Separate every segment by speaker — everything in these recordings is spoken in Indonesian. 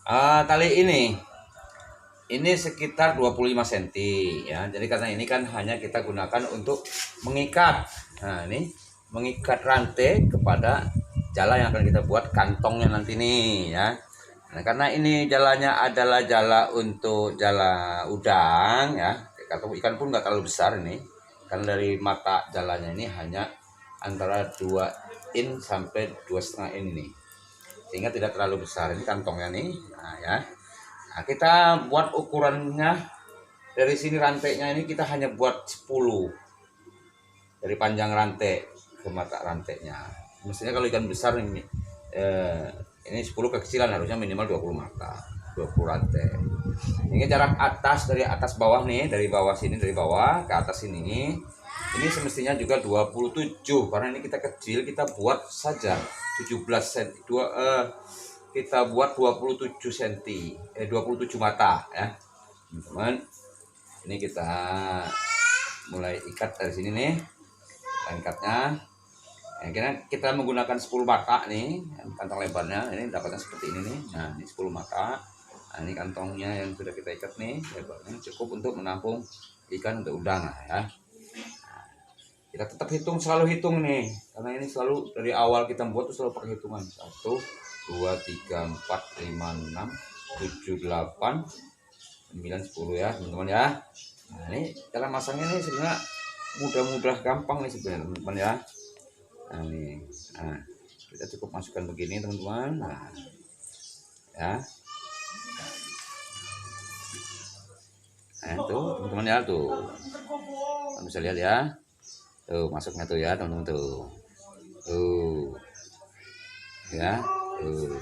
Speaker 1: Tali ini sekitar 25 cm ya. Jadi karena ini kan hanya kita gunakan untuk mengikat. Nah, ini mengikat rantai kepada jala yang akan kita buat kantongnya nanti nih ya. Nah, karena ini jalannya adalah jala untuk jala udang ya. Kantong ikan pun nggak terlalu besar ini. Karena dari mata jalannya ini hanya antara 2 in sampai 2,5 in ini. Sehingga tidak terlalu besar ini kantongnya nih. Nah, ya. Nah, kita buat ukurannya dari sini rantainya ini kita hanya buat 10 dari panjang rantai ke mata rantainya. Mestinya kalau ikan besar ini 10 kekecilan harusnya minimal 20 mata, 20 rantai. Ini jarak atas dari atas bawah nih, dari bawah sini dari bawah ke atas ini semestinya juga 27 karena ini kita kecil, kita buat saja 17 cm kita buat 27 cm 27 mata ya teman-teman. Ini kita mulai ikat dari sini nih ikatnya ya, kita menggunakan 10 mata nih kantong lebarnya ini dapatnya seperti ini nih. Nah ini 10 mata. Nah ini kantongnya yang sudah kita ikat nih lebarnya cukup untuk menampung ikan untuk udang ya. Kita tetap selalu hitung nih karena ini selalu dari awal kita buat tuh selalu pakai hitungan 1 2 3 4 5 6 7 8 9 10 ya teman-teman ya. Nah ini cara masangnya nih sebenarnya mudah gampang nih sebenarnya teman-teman ya. Nah ini kita cukup masukkan begini teman-teman. Nah ya tuh teman-teman ya tuh kalian bisa lihat ya tuh masuknya tuh ya teman-teman tuh ya tuh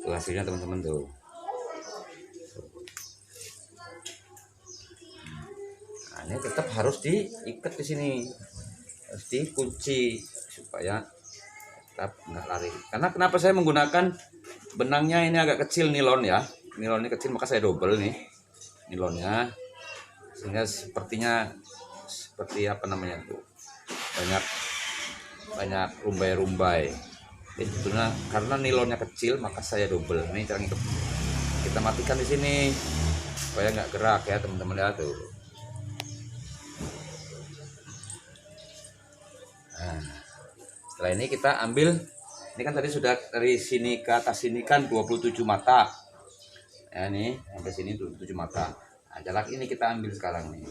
Speaker 1: hasilnya teman-teman tuh. Nah ini tetap harus diikat di sini, harus dikunci supaya tetap nggak lari. Karena kenapa saya menggunakan benangnya ini agak kecil nilonnya kecil, maka saya double nih nilonnya sehingga sepertinya seperti apa namanya tuh banyak rumbai-rumbai. Jadi sebetulnya karena nilonnya kecil maka saya double. Ini cara ngikut. Kita matikan di sini supaya nggak gerak ya teman-teman ya tuh. Nah, setelah ini kita ambil, ini kan tadi sudah dari sini ke atas sini kan 27 mata ya nih sampai sini 27 mata. Nah jarak ini kita ambil sekarang nih.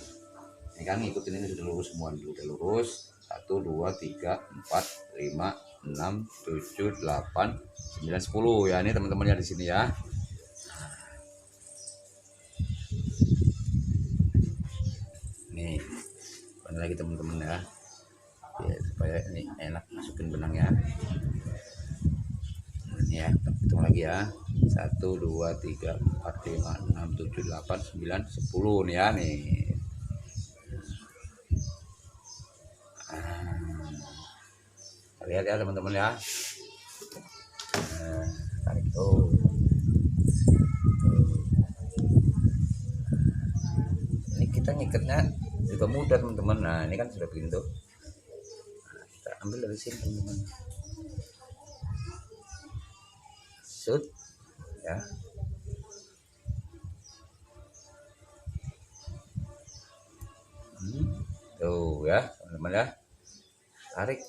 Speaker 1: Ini kan ngikutin ini sudah lurus semua dulu, udah lurus 1 2 3 4 5 6 7 8 9 10 ya ini teman-teman ya di sini ya. Nih benang lagi teman-teman ya supaya ini enak masukin benangnya. Ini ya hitung lagi ya 1 2 3 4 5 6 7 8 9 10 nih ya nih. Lihat ya teman-teman ya. Tarik tuh. Ini kita ngikatnya juga mudah teman-teman. Nah ini kan sudah begini tuh. Nah, kita ambil dari sini teman-teman. Shoot ya. Tuh ya teman-teman ya. Tarik.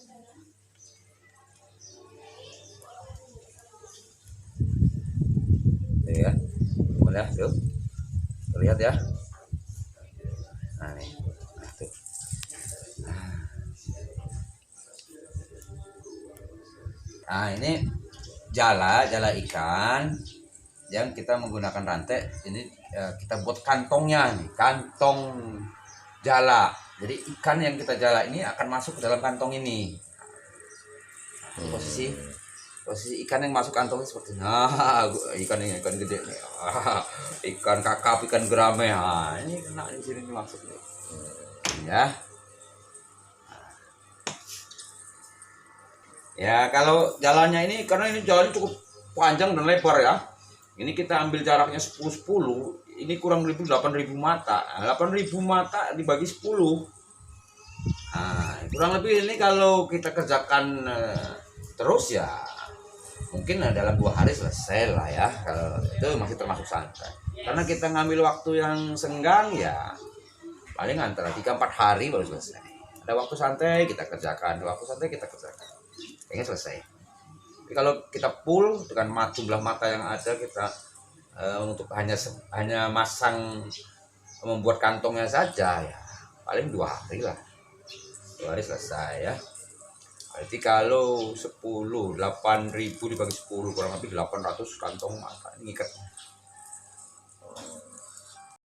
Speaker 1: Ya teman ya tuh terlihat ya. Nah nih tuh. Nah ini jala ikan yang kita menggunakan rantai ini kita buat kantongnya nih, kantong jala. Jadi ikan yang kita jala ini akan masuk ke dalam kantong ini. Posisi ikan yang masuk kantongnya seperti ikan gede nih. Ikan kakap, ikan gerame. Nah, ini kena di sini masuk nih. Ya. Ya, kalau jalannya ini karena ini jalannya cukup panjang dan lebar ya. Ini kita ambil jaraknya 10-10, ini kurang lebih 8.000 mata. 8.000 mata dibagi 10. Nah, kurang lebih ini kalau kita kerjakan terus ya mungkin dalam 2 hari selesai lah ya, kalau itu masih termasuk santai. Karena kita ngambil waktu yang senggang ya paling antara 3-4 hari baru selesai. Ada waktu santai kita kerjakan, ada waktu santai kita kerjakan, kayaknya selesai. Tapi kalau kita full dengan jumlah mata yang ada, kita untuk hanya masang membuat kantongnya saja ya paling 2 hari lah, 2 hari selesai ya. Berarti kalau 8.000 dibagi 10 kurang lebih 800 kantong mata ngikat.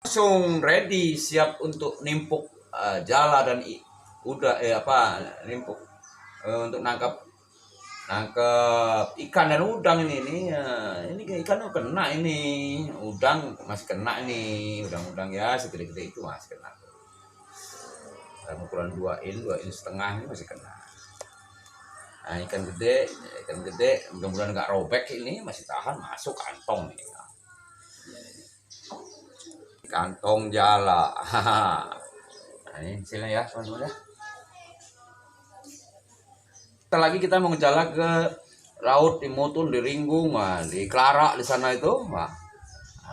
Speaker 1: Langsung ready, siap untuk nimpuk jala dan nimpuk untuk nangkap ikan dan udang ini ikan kena, ini udang masih kena, ini udang ya segede-gede itu masih kena. Dalam ukuran 2 in setengah ini masih kena. Nah, ikan gede mudah-mudahan nggak robek, ini masih tahan masuk kantong nih. Kantong jala. Nah, ini sini ya teman-teman ya. Setelah lagi kita mau ngejala ke laut, di Mutun, di Ringgung, di Klara di sana itu. Nah,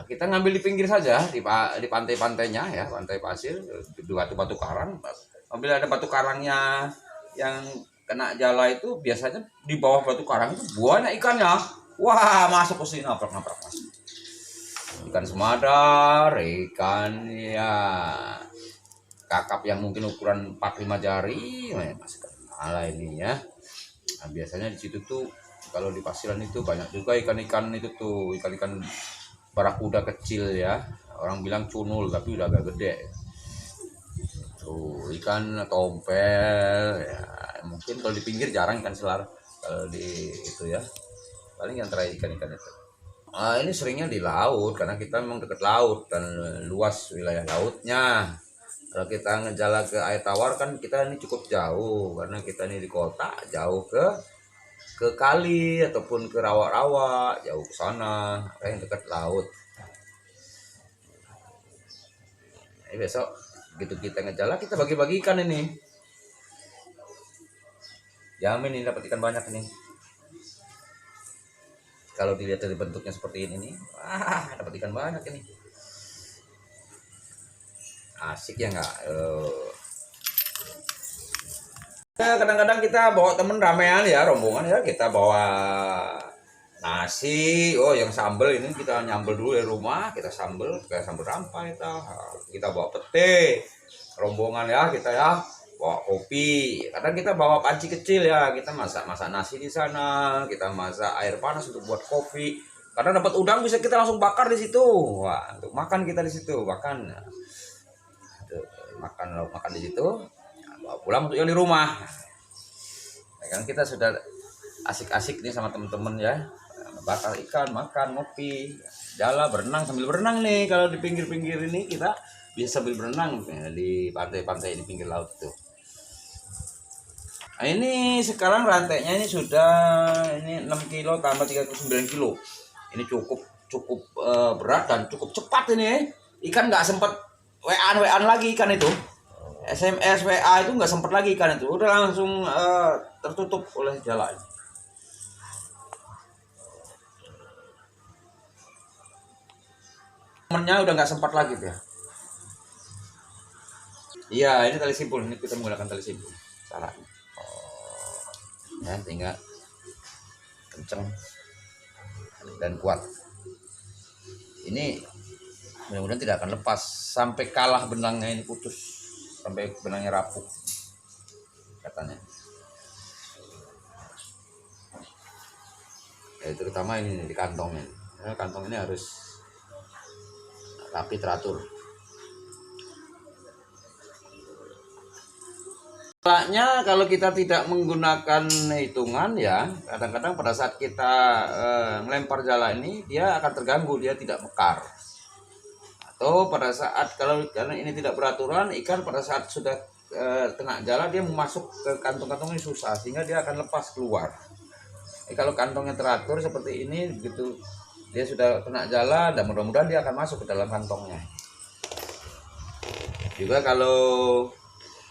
Speaker 1: kita ngambil di pinggir saja, di pantai-pantainya ya, pantai pasir, di batu-batu karang. Apabila ada batu karangnya yang kena jala itu biasanya di bawah batu karang itu banyak ikannya. Wah, masuk ke sini naprak-naprak mas. Ikan semadar, ikan ya kakap yang mungkin ukuran 4-5 jari, masih kena ini ya. Nah, biasanya di situ tuh kalau di pasiran itu banyak juga ikan-ikan itu tuh, ikan-ikan barakuda kecil ya. Orang bilang cunul tapi udah agak gede. Tuh, ikan tompel ya. Mungkin kalau di pinggir jarang ikan selar, kalau di itu ya paling yang terakhir ikan-ikan itu. Ini seringnya di laut karena kita memang dekat laut dan luas wilayah lautnya. Kalau kita ngejala ke air tawar kan kita ini cukup jauh, karena kita ini di kota, jauh ke kali ataupun ke rawa-rawa, jauh ke sana, yang dekat laut. Ini besok begitu kita ngejala kita bagi-bagi ikan ini. Jamin ini dapat ikan banyak ini. Kalau dilihat dari bentuknya seperti ini nih, wah dapat ikan banyak ini. Asik ya nggak? Kadang-kadang kita bawa temen ramean ya, rombongan ya, kita bawa nasi, yang sambel ini kita nyambel dulu dari rumah, kita sambel rampai, kita bawa pete, rombongan ya kita ya. Bawa kopi, kadang kita bawa panci kecil ya, kita masak nasi di sana, kita masak air panas untuk buat kopi. Karena dapat udang bisa kita langsung bakar di situ. Wah, untuk makan kita di situ, makan di situ, bawa pulang untuk yang di rumah. Ya kan kita sudah asik-asik nih sama temen-temen ya, bakar ikan, makan, ngopi, jala, berenang sambil berenang nih. Kalau di pinggir-pinggir ini kita bisa sambil berenang di pantai-pantai di pinggir laut itu. Nah, ini sekarang rantainya ini sudah 6 kilo tambah 39 kilo. Ini cukup berat dan cukup cepat ini. Ikan nggak sempat WA-an lagi ikan itu. SMS WA itu nggak sempat lagi ikan itu. Udah langsung tertutup oleh jala. Temennya udah nggak sempat lagi ya. Iya, ini tali simpul. Ini kita menggunakan tali simpul. Caranya. Ya, tinggal kenceng dan kuat. Ini mudah-mudahan tidak akan lepas sampai kalah benangnya ini putus, sampai benangnya rapuh katanya. Ya, terutama ini di kantongnya. Ya, kantong ini harus rapi teratur. Kalau kita tidak menggunakan hitungan ya, kadang-kadang pada saat kita melempar jala ini dia akan terganggu, dia tidak mekar. Atau pada saat karena ini tidak beraturan, ikan pada saat sudah kena jala dia masuk ke kantong-kantong ini susah, sehingga dia akan lepas keluar. Kalau kantongnya teratur seperti ini, begitu dia sudah kena jala dan mudah-mudahan dia akan masuk ke dalam kantongnya. Juga kalau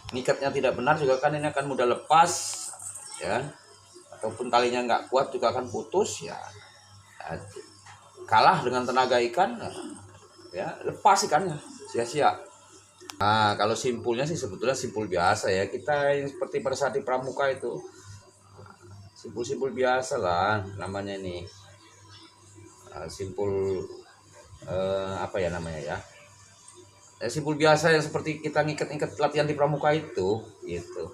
Speaker 1: ngikatnya tidak benar juga kan ini akan mudah lepas ya, ataupun talinya nggak kuat juga akan putus ya, kalah dengan tenaga ikan ya, lepas ikannya sia-sia. Nah, kalau simpulnya sih sebetulnya simpul biasa ya, kita yang seperti pada saat di pramuka itu simpul-simpul biasa lah namanya ini. Simpul apa ya namanya ya, simpul biasa yang seperti kita ngikat-ngikat latihan di pramuka itu gitu.